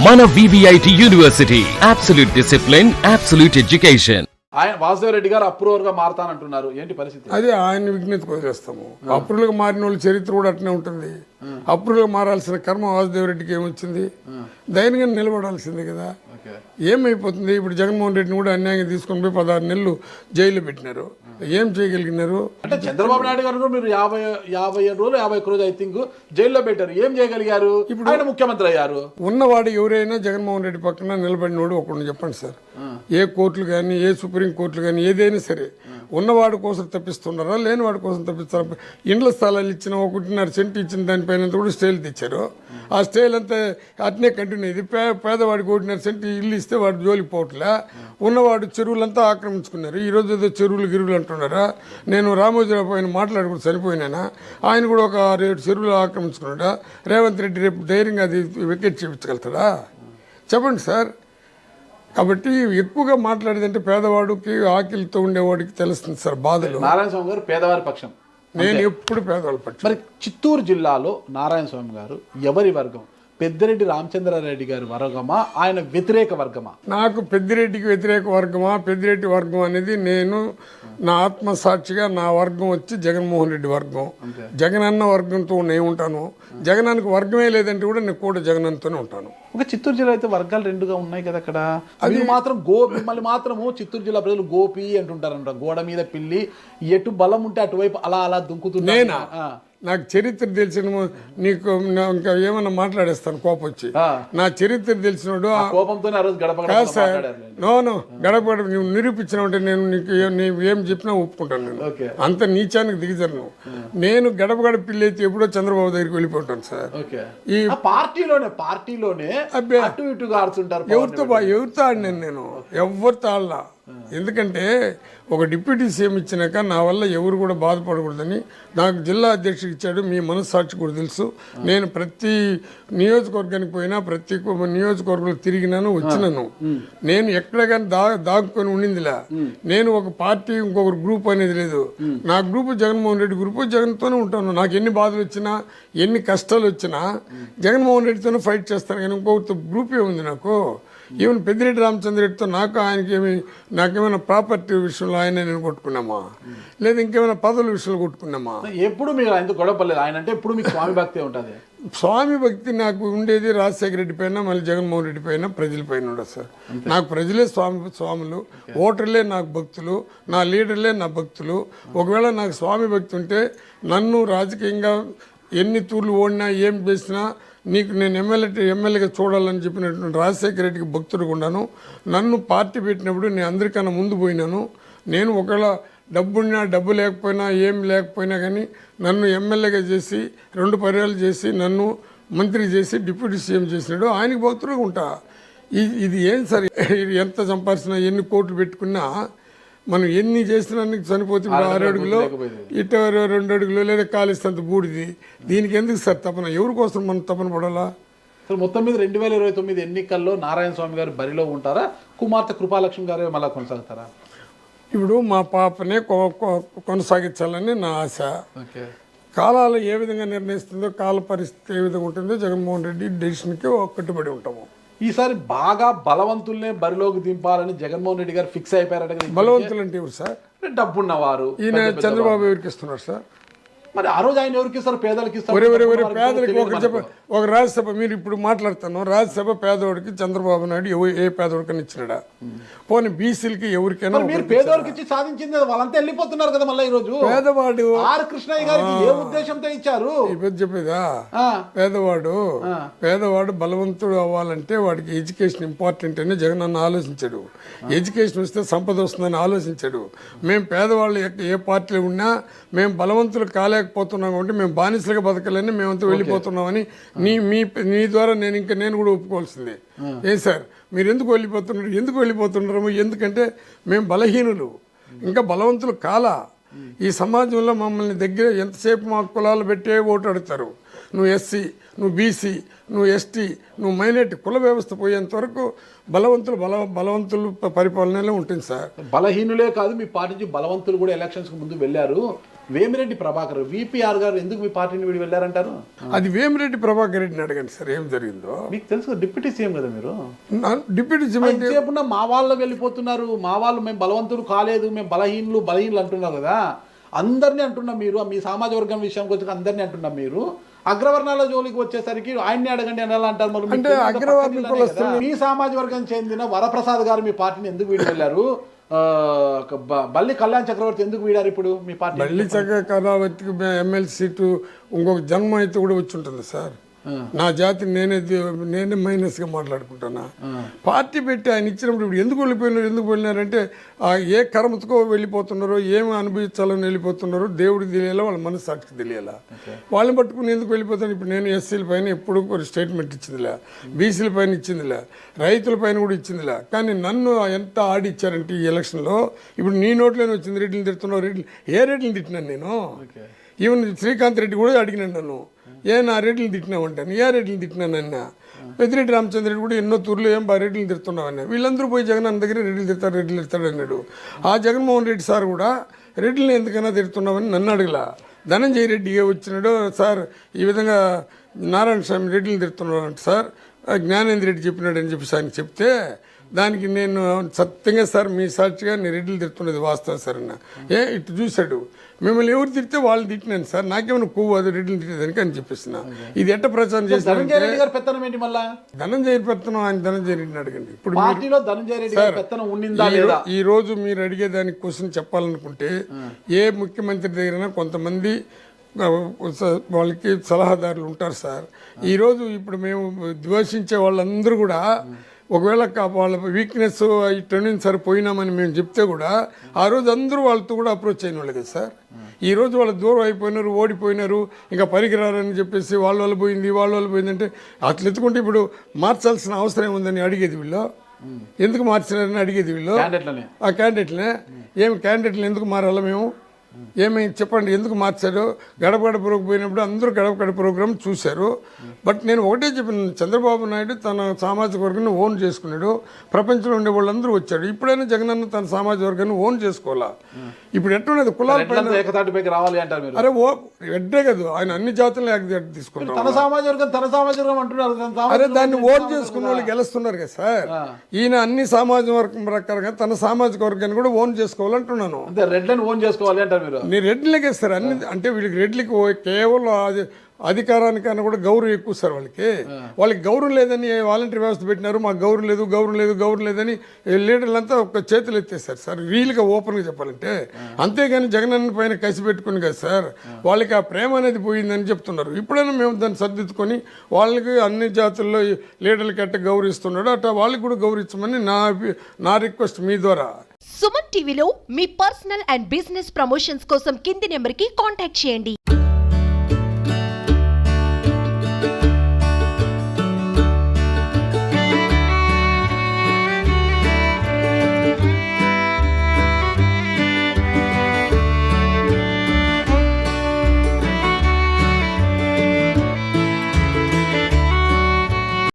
మన VVIT university absolute discipline, absolute education. ఆయన వాసుదేవ్ రెడ్డి గారు అప్రూవర్ గా మారతానంటున్నారు, ఏంటి పరిస్థితి? అదే ఆయన విజ్ఞతకు వదిలేస్తాము. అప్రూవల్గా మారిన వాళ్ళ చరిత్ర కూడా అట్నే ఉంటుంది. అప్రూవల్గా మారాల్సిన కర్మ వాసుదేవ్ రెడ్డికి ఏమొచ్చింది? ధైర్యంగా నిలబడాల్సిందే కదా. ఏమైపోతుంది? ఇప్పుడు జగన్మోహన్ రెడ్డిని కూడా అన్యాయంగా తీసుకొని పోయి 16 నెలలు జైల్లో పెట్టినారు. ఏం చేయగలిగినారు? అంటే చంద్రబాబు నాయుడు గారు మీరు 57 రోజులు 51 రోజు ఐ థింక్ జైల్లో పెట్టారు. ఏం చేయగలిగారు? ఇప్పుడు ఆయన ముఖ్యమంత్రి అయ్యారు. ఉన్నవాడు ఎవరైనా జగన్మోహన్ రెడ్డి పక్కన నిలబడినోడు ఒకటి చెప్పండి సార్. ఏ కోర్టులు కానీ, ఏ సుప్రీం కోర్టులు కానీ, ఏదైనా సరే ఉన్నవాడి కోసం తప్పిస్తున్నారా, లేని వాడి కోసం తప్పిస్తారా? ఇండ్ల స్థలాలు ఇచ్చిన 1.5 సెంటు ఇచ్చిన దానిపైన కూడా స్టేలు తెచ్చారు. ఆ స్టేల్ అంతా అట్నే కంటిన్యూ అయింది. పేదవాడికి 1.5 సెంటు ఇల్లు ఇస్తే వాడు జోలికి పోవట్లే. ఉన్నవాడు చెరువులంతా ఆక్రమించుకున్నారు. ఈరోజు ఏదో చెరువులు గిరువులు అంటున్నారా? నేను రామోజీరావు పైన మాట్లాడుకుని చనిపోయినానా? ఆయన కూడా ఒక 6-7 చెరువులు ఆక్రమించుకున్నాడా? రేవంత్ రెడ్డి రేపు ధైర్యంగా అది వికెట్ చేయించగలుగుతాడా? చెప్పండి సార్. కాబట్టి ఎక్కువగా మాట్లాడేదంటే పేదవాడికి, ఆకలితో ఉండేవాడికి తెలుస్తుంది సార్ బాధలు. నారాయణ స్వామి గారు పేదవారి పక్షం. నేను ఎప్పుడు పేదవాళ్ళ పక్షం. మరి చిత్తూరు జిల్లాలో నారాయణ స్వామి గారు ఎవరి వర్గం? పెద్దిరెడ్డి రామచంద్రారెడ్డి గారి వర్గమా, ఆయన వ్యతిరేక వర్గమా? నాకు పెద్దిరెడ్డికి వ్యతిరేక వర్గమా, పెద్దిరెడ్డి వర్గం అనేది నేను నా ఆత్మసాక్షిగా నా వర్గం వచ్చి జగన్మోహన్ రెడ్డి వర్గం. జగనన్న వర్గంతో నేను ఉంటాను. జగనానికి వర్గమే లేదంటే కూడా నేను కూడా జగనన్నతోనే ఉంటాను. ఒక చిత్తూరు జిల్లా అయితే వర్గాలు రెండుగా ఉన్నాయి కదా. అక్కడ అది మాత్రం మిమ్మల్ని మాత్రము చిత్తూరు జిల్లా ప్రజలు గోపి అంటుంటారంట. గోడ మీద పిల్లి, ఎటు బలం ఉంటే అటువైపు అలా అలా దుంకుతున్నా. నేనా? నాకు చరిత్ర తెలిసిన నీకు ఇంకా ఏమన్నా మాట్లాడేస్తాను కోపం వచ్చి. నా చరిత్ర తెలిసినోడు కోపంతోనే ఆ రోజు గడప నో గడప గడప నువ్వు నిరూపించినావంటే నేను నీకు ఏం చెప్పినా ఒప్పుకుంటాను. నేను అంత నీచానికి దిగజాను. నేను గడప గడప పిల్లి అయితే ఎప్పుడో చంద్రబాబు దగ్గరికి వెళ్ళిపోతాను సార్. ఈ పార్టీలోనే అటు ఇటుగా ఆడుతుంటారు. ఎవరితో ఆడినాను నేను? ఎవరితో ఆడలా. ఎందుకంటే ఒక డిప్యూటీ సీఎం ఇచ్చినాక నా వల్ల ఎవరు కూడా బాధపడకూడదని నాకు జిల్లా అధ్యక్షుడు ఇచ్చాడు. మీ మనస్సాక్షి కూడా తెలుసు. నేను ప్రతి నియోజకవర్గానికి పోయినా, ప్రతి నియోజకవర్గంలో తిరిగినాను, వచ్చినాను. నేను ఎక్కడ కానీ దాక్కుని ఉండిందిలా. నేను ఒక పార్టీ ఇంకొకరు గ్రూప్ అనేది లేదు. నా గ్రూపు జగన్మోహన్ రెడ్డి గ్రూపు, జగన్తోనే ఉంటాను. నాకు ఎన్ని బాధలు వచ్చినా, ఎన్ని కష్టాలు వచ్చినా జగన్మోహన్ రెడ్డితోనే ఫైట్ చేస్తాను. కానీ ఇంకొకరితో గ్రూపే ఉంది నాకు. ఈవెన్ పెద్దిరెడ్డి రామచంద్రరెడ్డితో నాకేమైనా ప్రాపర్టీ విషయంలో ఆయన నేను కొట్టుకున్నామా, లేదా ఇంకేమైనా పదవుల విషయంలో కొట్టుకున్నామా? ఎప్పుడు మీరు ఆయన గొడవపడలేదు. ఆయన అంటే ఎప్పుడు మీకు స్వామి భక్తి ఉంటుంది. స్వామి భక్తి నాకు ఉండేది రాజశేఖర రెడ్డి పైన, మళ్ళీ జగన్మోహన్ రెడ్డి పైన, ప్రజల పైన ఉండదు సార్. నాకు ప్రజలే స్వాములు, ఓటర్లే నాకు భక్తులు, నా లీడర్లే నా భక్తులు. ఒకవేళ నాకు స్వామి భక్తి ఉంటే నన్ను రాజకీయంగా ఎన్ని తూర్లు ఓడినా, ఏం చేసినా నీకు నేను ఎమ్మెల్యేగా చూడాలని చెప్పినటువంటి రాజశేఖర రెడ్డికి భక్తుడిగా ఉన్నాను. నన్ను పార్టీ పెట్టినప్పుడు నేను అందరికన్నా ముందు పోయినాను. నేను ఒకవేళ డబ్బున్నా, డబ్బు లేకపోయినా, ఏం లేకపోయినా కానీ నన్ను ఎమ్మెల్యేగా చేసి 2 పర్యాలు చేసి నన్ను మంత్రి చేసి డిప్యూటీ సీఎం చేసినాడు. ఆయనకి భక్తుడిగా ఉంటా. ఇది ఏం సార్? ఎంత సంపాదించినా, ఎన్ని కోట్లు పెట్టుకున్నా, మనం ఎన్ని చేసినా చనిపోతే 6 అడుగులు, ఇటు 2 అడుగులు, లేదా కాలిస్తంత బూడిది. దీనికి ఎందుకు సార్ తపన? ఎవరి కోసం మనం తపన పడాలా? మొత్తం మీద 2029 ఎన్నికల్లో నారాయణ స్వామి గారు బరిలో ఉంటారా? కుమార్తె కృపాలక్ష్మి గారు మళ్ళీ కొనసాగుతారా? ఇప్పుడు మా పాపనే కొనసాగించాలని నా ఆశ. కాలాలు ఏ విధంగా నిర్ణయిస్తుందో, కాల పరిస్థితి ఏ విధంగా ఉంటుందో జగన్మోహన్ రెడ్డి డెసిషన్కి కట్టుబడి ఉంటాము. ఈసారి బాగా బలవంతుల్నే బరిలోకి దింపాలని జగన్మోహన్ రెడ్డి గారు ఫిక్స్ అయిపోయారట. బలవంతులు అంటే ఎవరు సార్? డబ్బున్నవారు. ఈయన చంద్రబాబు ఎవరికి ఇస్తున్నారు సార్? మరి ఆ రోజు ఆయన ఎవరికి ఇస్తారు? పేదలకు ఇస్తారు. పేదలకు ఒక రాజ్యసభ, మీరు ఇప్పుడు మాట్లాడుతాను, రాజ్యసభ పేదవాడికి చంద్రబాబు నాయుడు ఏ పేదవాడికైనా ఇచ్చినాడా? పోనీ బీసీలకి ఎవరికైనా? మీరు పేదవాడికి ఇచ్చి సాధించింది వాళ్ళంతా వెళ్ళిపోతున్నారు కదా. మళ్ళీ ఈ రోజు పేదవాడు ఆర్ కృష్ణయ్య గారికి ఏ ఉద్దేశంతో ఇచ్చారు? చెప్పేదా? పేదవాడు బలవంతుడు అవ్వాలంటే వాడికి ఎడ్యుకేషన్ ఇంపార్టెంట్ అని జగన్ అన్న ఆలోచించాడు. ఎడ్యుకేషన్ వస్తే సంపద వస్తుందని ఆలోచించాడు. మేము పేదవాళ్ళు ఏ పార్టీలో ఉన్నా మేము బలవంతులు కాలేకపోతున్నాం కాబట్టి మేము బానిసలుగా బతకాలని మేమంతా వెళ్ళిపోతున్నామని నీ ద్వారా నేను కూడా ఒప్పుకోవాల్సిందే. ఏం సార్ మీరు ఎందుకు వెళ్ళిపోతున్నారు? ఎందుకంటే మేము బలహీనులు, ఇంకా బలవంతులు కాలా. ఈ సమాజంలో మమ్మల్ని దగ్గర ఎంతసేపు మా కులాలు పెట్టే ఓటు అడుగుతారు. నువ్వు ఎస్సీ, నువ్వు బీసీ, నువ్వు ఎస్టీ, నువ్వు మైనార్టీ, కుల వ్యవస్థ పోయేంత వరకు బలవంతులు పరిపాలనలో ఉంటుంది సార్. బలహీనులే కాదు, మీ పార్టీ నుంచి బలవంతులు కూడా ఎలక్షన్స్కి ముందు వెళ్ళారు. వేమిరెడ్డి ప్రభాకర్ విపిఆర్ గారు ఎందుకు మీ పార్టీని వీడి వెళ్ళారంటారు? అది వేమిరెడ్డి ప్రభాకర్ రెడ్డిని అడగండి సార్ ఏం జరిగిందో. మీకు తెలుసు డిప్యూటీ సీఎం కదా మీరు. డిప్యూటీ సీఎం ఎంతసేపున్నా మా వాళ్ళు వెళ్ళిపోతున్నారు, మా వాళ్ళు మేము బలవంతులు కాలేదు, మేము బలహీనులు అంటున్నారు కదా. అందరినీ అంటున్నాం, మీరు మీ సామాజిక వర్గం విషయానికి వచ్చి అందరినీ అంటున్నాం. మీరు అగ్రవర్ణాల జోలికి వచ్చేసరికి ఆయన్ని అడగండి అని ఎలా అంటారు? మరి అంటే అగ్రవర్ణ మీ సామాజిక వర్గం చెందిన వరప్రసాద్ గారు మీ పార్టీని ఎందుకు వీడి వెళ్ళారు? బల్లి కళ్యాణ్ చక్రవర్తి ఎందుకు వీడారు ఇప్పుడు మీ పార్టీ? బల్లి చక్రవర్తికి ఎమ్మెల్సీ సీటు ఇంకొక జన్మ అయితే కూడా వచ్చి ఉంటుంది సార్. నా జాతి నేనే మైనస్ గా మాట్లాడుకుంటానా? పార్టీ పెట్టి ఆయన ఇచ్చినప్పుడు ఇప్పుడు ఎందుకు వెళ్ళిపోయినారంటే ఏ కర్మతో వెళ్ళిపోతున్నారో, ఏమి అనుభవించాలని వెళ్ళిపోతున్నారో దేవుడికి తెలియాలా, వాళ్ళ మనస్సాక్షికి తెలియాలా. వాళ్ళని పట్టుకుని ఎందుకు వెళ్ళిపోతాను? ఇప్పుడు నేను ఎస్సీల పైన ఎప్పుడు ఒక స్టేట్మెంట్ ఇచ్చిందిలే, బీసీల పైన ఇచ్చిందిలే, రైతుల పైన కూడా ఇచ్చిందిలే. కానీ నన్ను ఎంత ఆడిచ్చారంటే ఈ ఎలక్షన్లో, ఇప్పుడు నీ నోట్లోనే వచ్చింది రెడ్డిని తిడుతున్నావు, రెడ్డి ఏ రెడ్డిని తిట్టినాను నేను? ఈవెన్ శ్రీకాంత్ రెడ్డి కూడా అడిగినాను నన్ను, నా రెడ్డిని తిట్టినావంటాను. ఏ రెడ్డిని తిట్టినానన్నా? పెద్దిరెడ్డి రామచంద్ర రెడ్డి కూడా ఎన్నో తూర్లు ఏం రెడ్డిని తిడుతున్నావన్నా. వీళ్ళందరూ పోయి జగన్ అన్న దగ్గర రెడ్డిలు తిడతాడు అన్నాడు. ఆ జగన్మోహన్ రెడ్డి సార్ కూడా రెడ్డిని ఎందుకన్నా తిడుతున్నావని నన్ను అడగలా. ధనంజయ రెడ్డి వచ్చినాడు, సార్ ఈ విధంగా నారాయణ స్వామి రెడ్డిని తిడుతున్నాడు అంటే సార్ జ్ఞానేంద్ర రెడ్డి చెప్పినాడని చెప్పి ఆయనకి చెప్తే, దానికి నేను సత్యంగా సార్ మీ సాక్షిగా నేను రెడ్డిలు తిడుతున్నది వాస్తవం సార్ అన్న. ఇటు చూశాడు, మిమ్మల్ని ఎవరు తిడితే వాళ్ళు తిట్టినాను సార్, నాకేమైనా కొవ్వు అది రెడ్డిలు తిట్టేదానికి అని చెప్పేసిన. ఇది ఎట్ట ప్రచారం చేశారు? పెత్తనం ఏంటి మళ్ళా? ధనంజయ పెత్తనం ఆయన ధనంజయ రెడ్డిని అడగండి. ఇప్పుడు పార్టీలో ధనంజయ రెడ్డి గారి పెత్తనం ఉండిందా లేదా? ఈ రోజు మీరు అడిగేదానికి క్వశ్చన్ చెప్పాలనుకుంటే, ఏ ముఖ్యమంత్రి దగ్గర కొంతమంది వాళ్ళకి సలహాదారులు ఉంటారు సార్. ఈరోజు ఇప్పుడు మేము ద్వేషించే వాళ్ళందరూ కూడా ఒకవేళ వాళ్ళ వీక్నెస్ ఇటు సార్ పోయినామని మేము చెప్తే కూడా ఆ రోజు అందరూ వాళ్ళతో కూడా అప్రోచ్ అయిన వాళ్ళు కదా సార్. ఈ రోజు వాళ్ళు దూరం అయిపోయినారు, ఓడిపోయినారు, ఇంకా పనికిరారని చెప్పేసి వాళ్ళ పోయింది అంటే అట్లా ఎత్తుకుంటే ఇప్పుడు మార్చాల్సిన అవసరం ఏముందని అడిగేది వీళ్ళు. ఎందుకు మార్చినారని అడిగేది వీళ్ళు. ఆ క్యాండిడేట్లే ఏమి క్యాండిడేట్లు ఎందుకు మారాలా మేము? ఏమి చెప్పండి, ఎందుకు మార్చారు? గడప గడపకు పోయినప్పుడు అందరూ గడప ప్రోగ్రామ్ చూశారు. బట్ నేను ఒకటే చెప్పిన, చంద్రబాబు నాయుడు తన సామాజిక వర్గాన్ని ఓన్ చేసుకున్నాడు, ప్రపంచంలో ఉండే వాళ్ళందరూ వచ్చాడు. ఇప్పుడైనా జగనన్న తన సామాజిక వర్గాన్ని ఓన్ చేసుకోవాలా? ఇప్పుడు ఎట్టున్నది కులాల రావాలి అంటారు. అరే ఎడ్డే కదా, ఆయన అన్ని జాతులను తీసుకుంటారు. తన సామాజిక వర్గం అంటున్నారు. అరే దాన్ని ఓన్ చేసుకున్న వాళ్ళు గెలుస్తున్నారు కదా సార్. ఈయన అన్ని సామాజిక వర్గం ప్రకారంగా తన సామాజిక వర్గాన్ని కూడా ఓన్ చేసుకోవాలంటున్నాను. రెడ్లను ఓన్ చేసుకోవాలి అంటారు మీరు. నేను రెడ్లకి ఇస్తారు అన్ని, అంటే వీళ్ళకి రెడ్లకి కేవలం అధికారానికన్నా కూడా గౌరవం ఎక్కువ సార్. వాళ్ళకి గౌరవం లేదని వాలంటీర్ వ్యవస్థ పెట్టినారు, మాకు గౌరవం లేదని లీడర్లంతా ఒక చేతులు ఎత్తేస్తారు సార్, వీళ్ళకి ఓపెన్గా చెప్పాలంటే. అంతేగాని జగనన్న పైన కసి పెట్టుకుని కదా సార్, వాళ్ళకి ఆ ప్రేమ అనేది పోయిందని చెప్తున్నారు. ఇప్పుడైనా మేము దాన్ని సర్దిద్దుకొని వాళ్ళకి అన్ని జాతుల్లో లీడర్లకి అట్ట గౌరవిస్తున్నాడు అట్లా వాళ్ళకి కూడా గౌరవించమని నా రిక్వెస్ట్ మీ ద్వారా. సుమన్ టీవీలో మీ పర్సనల్ అండ్ బిజినెస్ ప్రమోషన్స్ కోసం కింది నెంబర్కి కాంటాక్ట్ చేయండి.